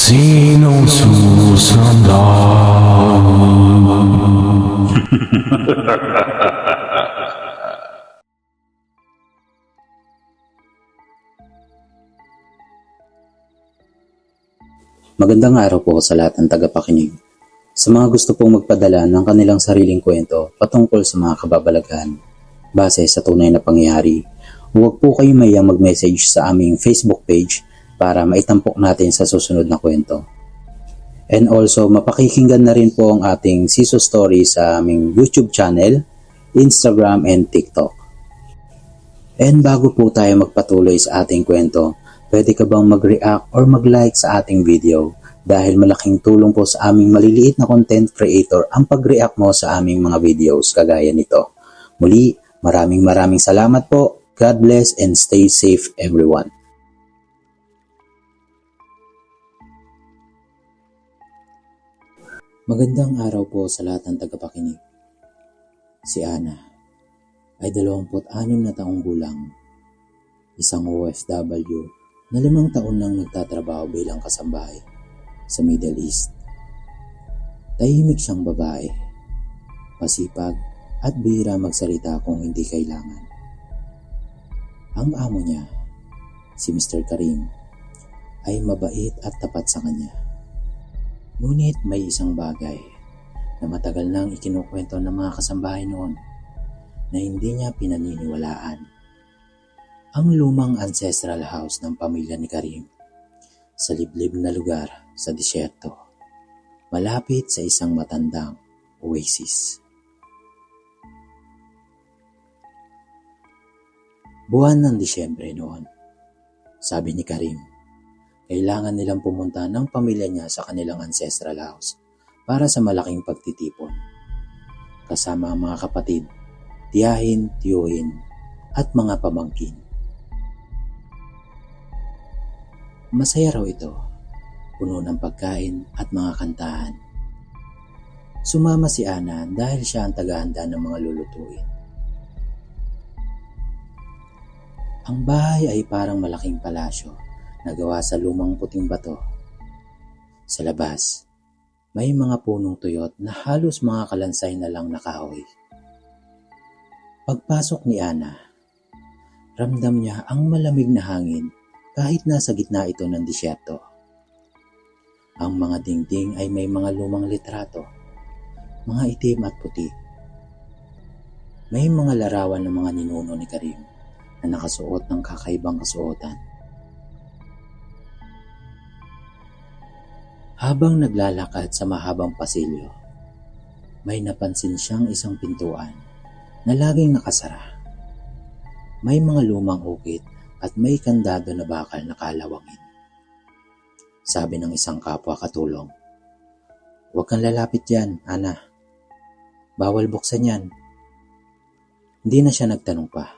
Sinong susunod? Magandang araw po sa lahat ng tagapakinig. Sa mga gusto pong magpadala ng kanilang sariling kwento patungkol sa mga kababalaghan base sa tunay na pangyayari, huwag po kayong mayang mag-message sa aming Facebook page para maitampok natin sa susunod na kwento. And also, mapakikinggan na rin po ang ating Siso Story sa aming YouTube channel, Instagram, and TikTok. And bago po tayo magpatuloy sa ating kwento, pwede ka bang mag-react or mag-like sa ating video dahil malaking tulong po sa aming maliliit na content creator ang pag-react mo sa aming mga videos kagaya nito. Muli, maraming salamat po. God bless and stay safe everyone. Magandang araw po sa lahat ng tagapakinig. Si Ana ay 26 na taong gulang, isang OFW na 5 taon nang nagtatrabaho bilang kasambahay sa Middle East. Tahimik siyang babae, masipag at bihira magsalita kung hindi kailangan. Ang amo niya, si Mr. Karim, ay mabait at tapat sa kanya. Ngunit may isang bagay na matagal nang ikinukwento ng mga kasambahay noon na hindi niya pinaniniwalaan. Ang lumang ancestral house ng pamilya ni Karim sa liblib na lugar sa disyerto, malapit sa isang matandang oasis. Buwan ng Disyembre noon, sabi ni Karim, kailangan nilang pumunta ng pamilya niya sa kanilang ancestral house para sa malaking pagtitipon. Kasama ang mga kapatid, tiyahin, tiyuhin, at mga pamangkin. Masaya raw ito, puno ng pagkain at mga kantahan. Sumama si Ana dahil siya ang tagahanda ng mga lulutuin. Ang bahay ay parang malaking palasyo na gawa sa lumang puting bato. Sa labas, may mga punong tuyot na halos mga kalansay na lang na kahoy. Pagpasok ni Ana, ramdam niya ang malamig na hangin kahit nasa gitna ito ng disyerto. Ang mga dingding ay may mga lumang litrato, mga itim at puti. May mga larawan ng mga ninuno ni Karim na nakasuot ng kakaibang kasuotan. Habang naglalakad sa mahabang pasilyo, may napansin siyang isang pintuan na laging nakasara. May mga lumang ukit at may kandado na bakal na kalawangin. Sabi ng isang kapwa katulong, "Huwag kang lalapit dyan, Ana. Bawal buksan yan." Hindi na siya nagtanong pa.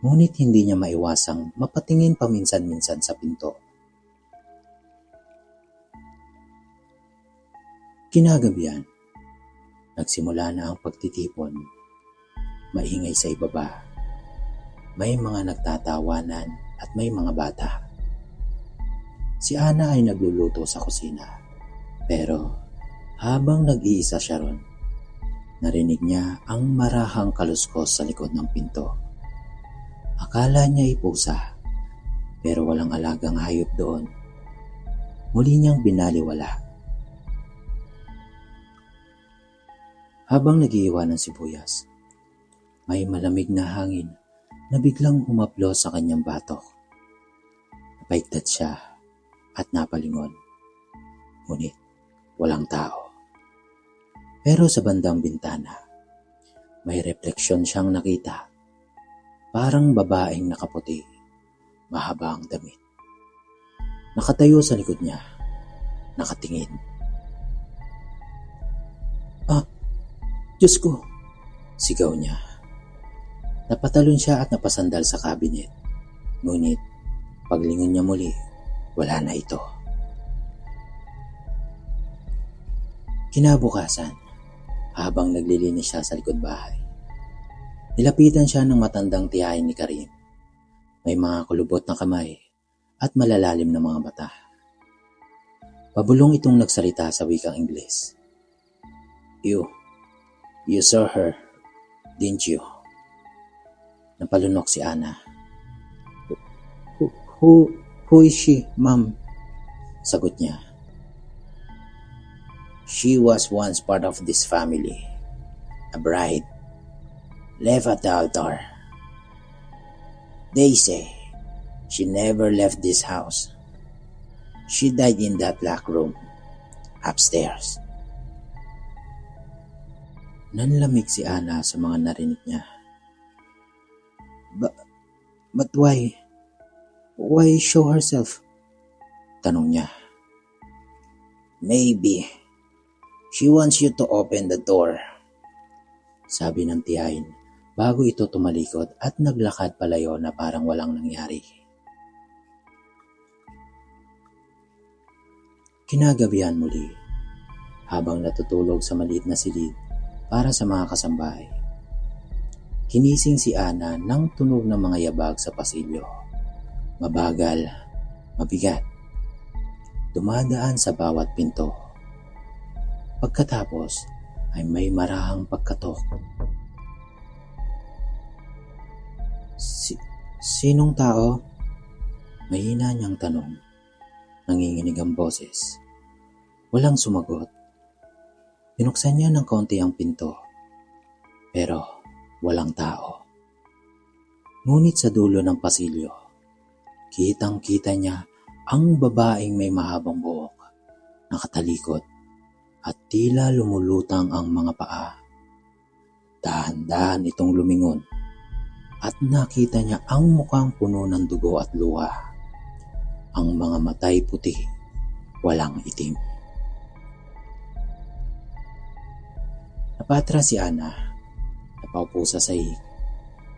Ngunit hindi niya maiwasang mapatingin paminsan-minsan sa pinto. Kinagabihan, nagsimula na ang pagtitipon. Maingay sa ibaba. May mga nagtatawanan at may mga bata. Si Ana ay nagluluto sa kusina. Pero habang nag-iisa siya ron, narinig niya ang marahang kaluskos sa likod ng pinto. Akala niya ay pusa, pero walang alagang hayop doon. Muli niyang binaliwala. Habang nag-iiwan ng sibuyas, may malamig na hangin na biglang umaplos sa kanyang batok. Napaigtad siya at napalingon. Ngunit walang tao. Pero sa bandang bintana, may refleksyon siyang nakita. Parang babaeng nakaputi, mahaba ang damit. Nakatayo sa likod niya, nakatingin. Diyos ko! Sigaw niya. Napatalon siya at napasandal sa cabinet. Ngunit, paglingon niya muli, wala na ito. Kinabukasan, habang naglilinis siya sa likod bahay, nilapitan siya ng matandang tiyahin ni Karim. May mga kulubot na kamay at malalalim na mga mata. Pabulong itong nagsalita sa wikang Ingles. You saw her, didn't you? Napalunok si Ana. Who is she, ma'am? Sagot niya. She was once part of this family. A bride. Left at the altar. They say she never left this house. She died in that black room, upstairs. Nanlamig si Ana sa mga narinig niya. But why? Why show herself? Tanong niya. Maybe she wants you to open the door. Sabi ng tiyahin bago ito tumalikod at naglakad palayo na parang walang nangyari. Kinagabihan muli habang natutulog sa maliit na silid para sa mga kasambahay. Kinising si Ana ng tunog ng mga yabag sa pasilyo. Mabagal, mabigat. Dumadaan sa bawat pinto. Pagkatapos ay may marahang pagkatok. Sinong tao? Mahina niyang tanong. Nanginginig ang boses. Walang sumagot. Binuksan niya ng kaunti ang pinto. Pero walang tao. Ngunit sa dulo ng pasilyo, kitang-kita niya ang babaeng may mahabang buhok, nakatalikod, at tila lumulutang ang mga paa. Dahan-dahan itong lumingon, at nakita niya ang mukhang puno ng dugo at luha. Ang mga matay puti, walang itim. Napatra si Ana, napaupo sa sahig,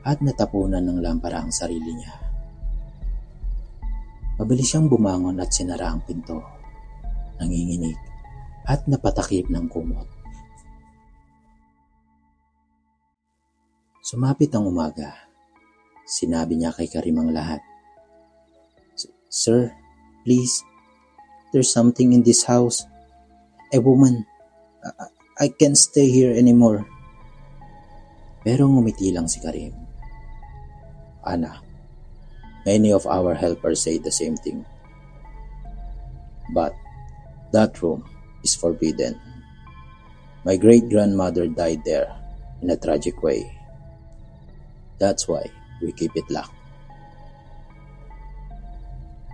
at natapunan ng lampara ang sarili niya. Mabilis siyang bumangon at sinara ang pinto, nanginginig at napatakip ng kumot. Sumapit ang umaga. Sinabi niya kay Karim ang lahat. Sir, please, there's something in this house. A woman. I can't stay here anymore. Pero ngumiti lang si Karim. Ana, many of our helpers say the same thing. But that room is forbidden. My great-grandmother died there in a tragic way. That's why we keep it locked.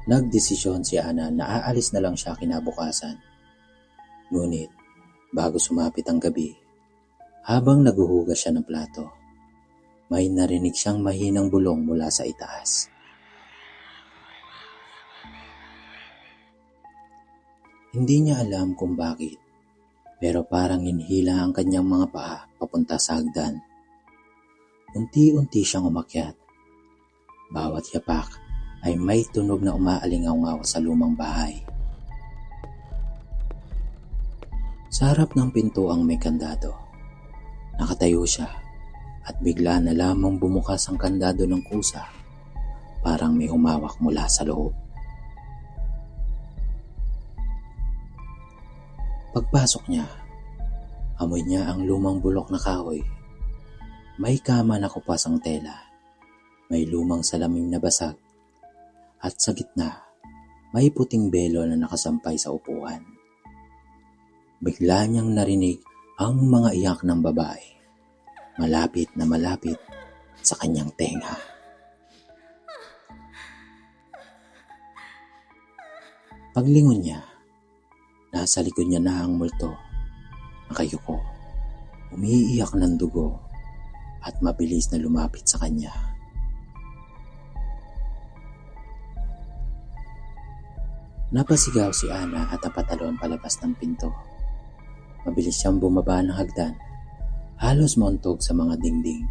Nagdesisyon si Ana na aalis na lang siya kinabukasan. Ngunit, bago sumapit ang gabi, habang naguhugas siya ng plato, may narinig siyang mahinang bulong mula sa itaas. Hindi niya alam kung bakit, pero parang hinhila ang kanyang mga paa papunta sa hagdan. Unti-unti siyang umakyat. Bawat yapak ay may tunog na umaalingaw sa lumang bahay. Sa harap ng pinto ang may kandado. Nakatayo siya at bigla na lamang bumukas ang kandado ng kusa. Parang may humawak mula sa loob. Pagpasok niya, amoy niya ang lumang bulok na kahoy. May kama na kupas ang tela. May lumang salamin na basag. At sa gitna, may puting belo na nakasampay sa upuan. Bigla niyang narinig ang mga iyak ng babae. Malapit na malapit sa kanyang tenga. Paglingon niya, nasa likod niya na ang multo. Nakayuko, umiiyak ng dugo at mabilis na lumapit sa kanya. Napasigaw si Ana at napatalon palabas ng pinto. Mabilis siyang bumaba ng hagdan, halos mauntog sa mga dingding.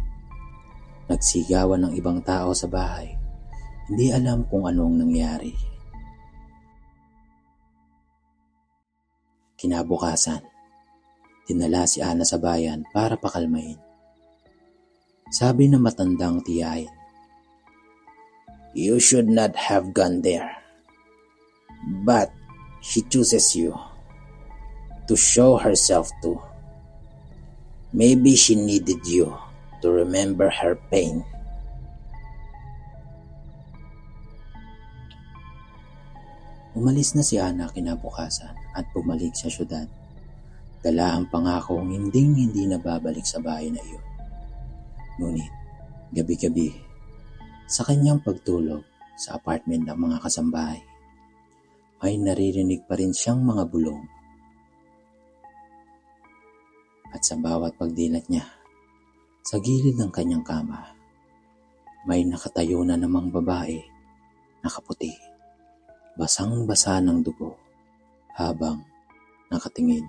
Nagsigawan ng ibang tao sa bahay, hindi alam kung anong nangyari. Kinabukasan, dinala si Ana sa bayan para pakalmahin. Sabi ng matandang tiyahin, "You should not have gone there. But She chooses you to show herself to. Maybe she needed you to remember her pain. Umalis na si Ana kinabukasan at bumalik sa syudad. Dala ang pangakong hindi na babalik sa bahay na iyon. Ngunit, gabi-gabi, sa kanyang pagtulog sa apartment ng mga kasambahay, ay naririnig pa rin siyang mga bulong. At sa bawat pagdilat niya, sa gilid ng kanyang kama, may nakatayo na namang babae, nakaputi, basang-basa ng dugo, habang nakatingin